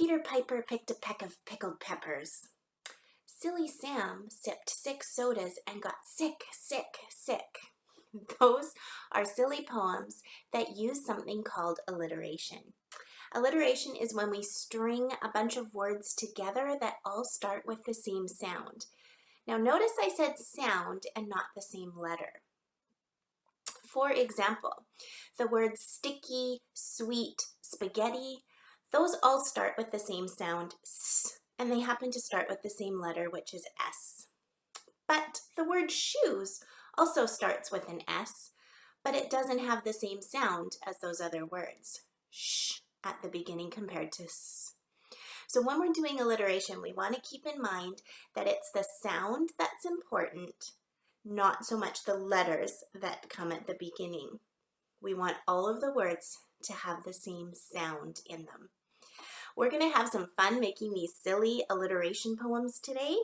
Peter Piper picked a peck of pickled peppers. Silly Sam sipped 6 sodas and got sick, sick, sick. Those are silly poems that use something called alliteration. Alliteration is when we string a bunch of words together that all start with the same sound. Now notice I said sound and not the same letter. For example, the words sticky, sweet, spaghetti, those all start with the same sound, s, and they happen to start with the same letter, which is S. But the word shoes also starts with an S, but it doesn't have the same sound as those other words, sh at the beginning compared to s. So when we're doing alliteration, we want to keep in mind that it's the sound that's important, not so much the letters that come at the beginning. We want all of the words to have the same sound in them. We're going to have some fun making these silly alliteration poems today,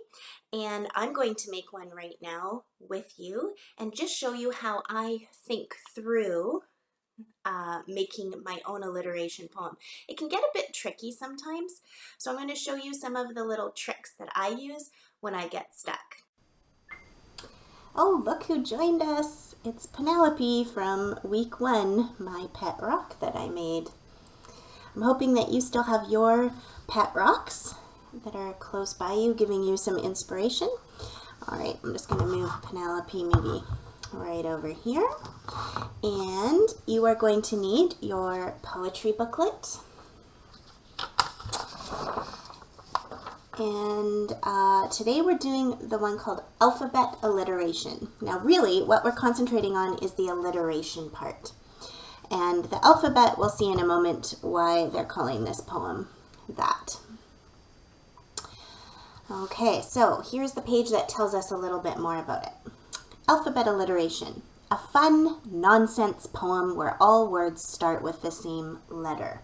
and I'm going to make one right now with you and just show you how I think through making my own alliteration poem. It can get a bit tricky sometimes, so I'm going to show you some of the little tricks that I use when I get stuck. Oh, look who joined us. It's Penelope from week 1, my pet rock that I made. I'm hoping that you still have your pet rocks that are close by you, giving you some inspiration. All right, I'm just going to move Penelope maybe right over here. And you are going to need your poetry booklet. And today we're doing the one called Alphabet Alliteration. Now really what we're concentrating on is the alliteration part. And the alphabet, we'll see in a moment why they're calling this poem that. Okay, so here's the page that tells us a little bit more about it. Alphabet alliteration, a fun nonsense poem where all words start with the same letter.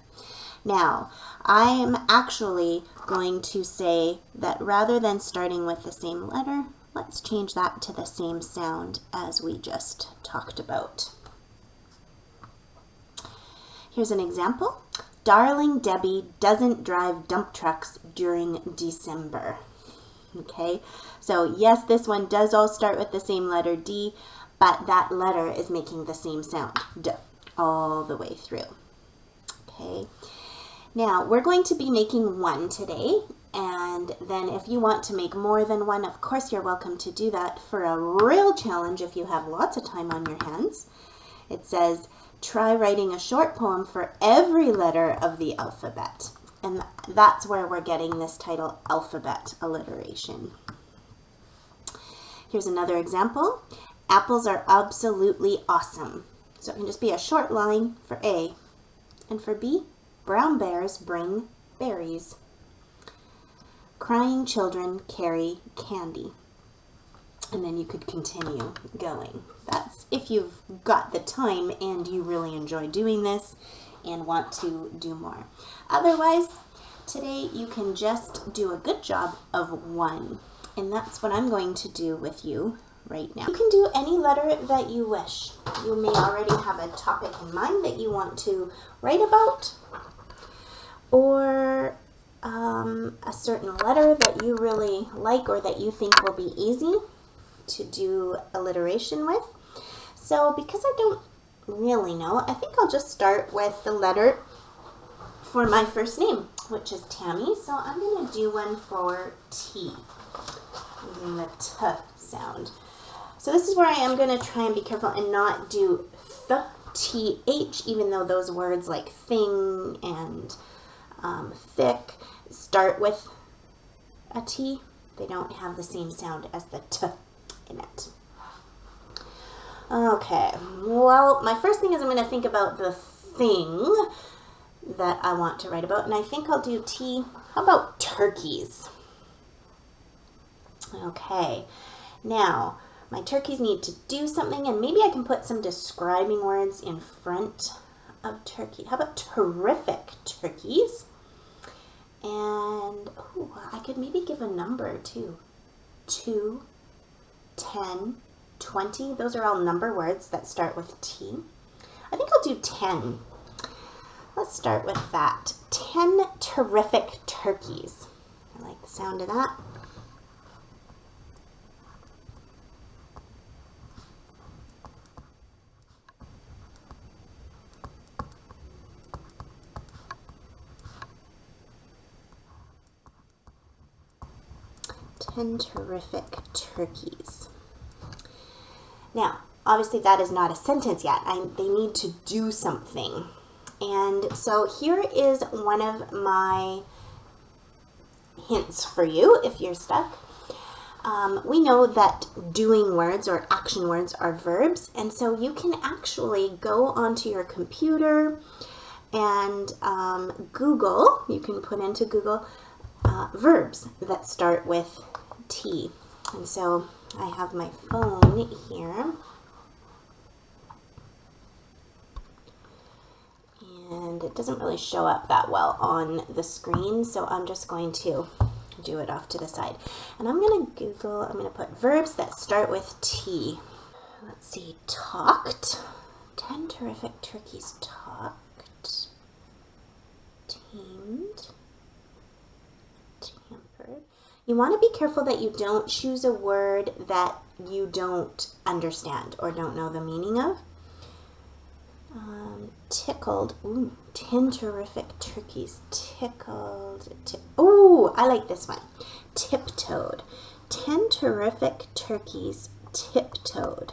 Now, I'm actually going to say that rather than starting with the same letter, let's change that to the same sound as we just talked about. Here's an example. Darling Debbie doesn't drive dump trucks during December. Okay, so yes, this one does all start with the same letter D, but that letter is making the same sound, D, all the way through. Okay, now we're going to be making one today, and then if you want to make more than one, of course you're welcome to do that for a real challenge if you have lots of time on your hands. It says, try writing a short poem for every letter of the alphabet. And that's where we're getting this title, Alphabet Alliteration. Here's another example. Apples are absolutely awesome. So it can just be a short line for A. And for B, brown bears bring berries. Crying children carry candy. And then you could continue going. That's if you've got the time and you really enjoy doing this and want to do more. Otherwise, today you can just do a good job of one. And that's what I'm going to do with you right now. You can do any letter that you wish. You may already have a topic in mind that you want to write about, or a certain letter that you really like or that you think will be easy to do alliteration with. So because I don't really know, I think I'll just start with the letter for my first name, which is Tammy. So I'm going to do one for T, using the T sound. So this is where I am going to try and be careful and not do th, th, even though those words like thing and thick start with a T. They don't have the same sound as the T in it. Okay, well, my first thing is I'm going to think about the thing that I want to write about, and I think I'll do T. How about turkeys? Okay, now my turkeys need to do something, and maybe I can put some describing words in front of turkey. How about terrific turkeys? And ooh, I could maybe give a number too. 2, 10, 20. Those are all number words that start with T. I think I'll do 10. let's start with that. 10 terrific turkeys. I like the sound of that. Terrific turkeys. Now, obviously that is not a sentence yet. They need to do something. And so here is one of my hints for you if you're stuck. We know that doing words or action words are verbs, and so you can actually go onto your computer and Google, you can put into Google verbs that start with T. And so I have my phone here, and it doesn't really show up that well on the screen, so I'm just going to do it off to the side. And I'm going to put verbs that start with T. Let's see, talked. 10 terrific turkeys talked. Tamed. Tampered. You want to be careful that you don't choose a word that you don't understand or don't know the meaning of. Tickled. Ooh, 10 terrific turkeys. Tickled. Ooh, I like this one. Tiptoed. 10 terrific turkeys tiptoed.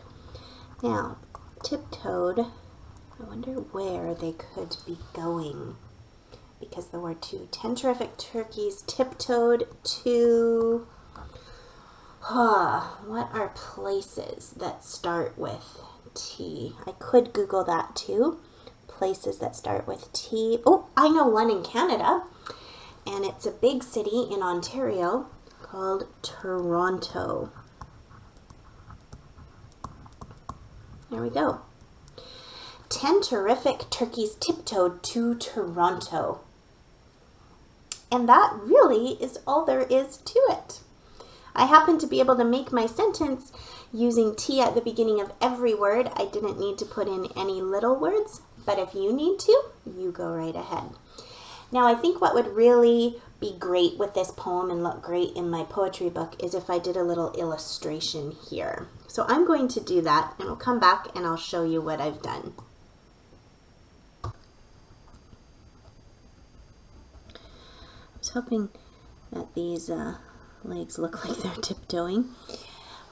Now, tiptoed, I wonder where they could be going, because the word to. 10 terrific turkeys tiptoed to, what are places that start with T? I could Google that too. Places that start with T. Oh, I know one in Canada, and it's a big city in Ontario called Toronto. There we go. 10 terrific turkeys tiptoed to Toronto. And that really is all there is to it. I happen to be able to make my sentence using T at the beginning of every word. I didn't need to put in any little words, but if you need to, you go right ahead. Now, I think what would really be great with this poem and look great in my poetry book is if I did a little illustration here. So I'm going to do that, and we'll come back and I'll show you what I've done. I was hoping that these legs look like they're tiptoeing.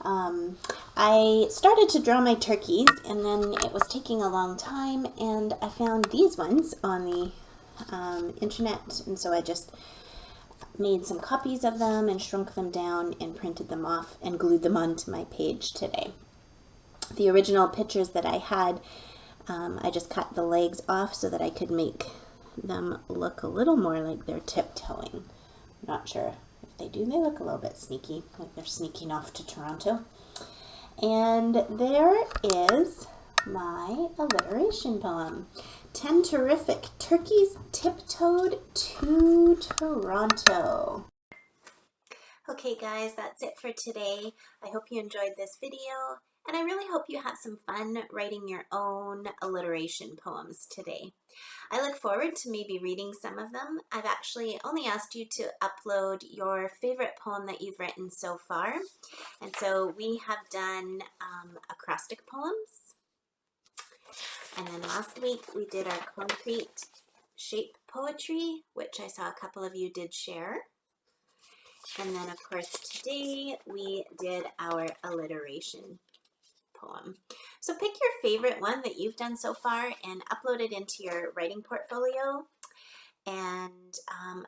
I started to draw my turkeys, and then it was taking a long time, and I found these ones on the internet, and so I just made some copies of them and shrunk them down and printed them off and glued them onto my page today. The original pictures that I had, I just cut the legs off so that I could make them look a little more like they're tiptoeing. I'm not sure if they do. They look a little bit sneaky, like they're sneaking off to Toronto. And there is my alliteration poem. 10 terrific turkeys tiptoed to Toronto. Okay guys, that's it for today. I hope you enjoyed this video, and I really hope you have some fun writing your own alliteration poems today. I look forward to maybe reading some of them. I've actually only asked you to upload your favorite poem that you've written so far. And so we have done acrostic poems. And then last week we did our concrete shape poetry, which I saw a couple of you did share. And then of course today we did our alliteration poem. So pick your favorite one that you've done so far and upload it into your writing portfolio. And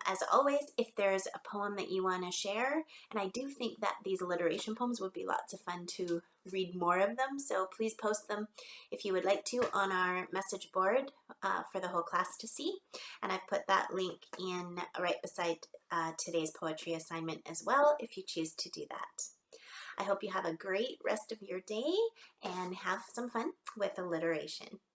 as always, if there's a poem that you want to share, and I do think that these alliteration poems would be lots of fun to read more of them, so please post them if you would like to on our message board for the whole class to see. And I've put that link in right beside today's poetry assignment as well if you choose to do that. I hope you have a great rest of your day and have some fun with alliteration.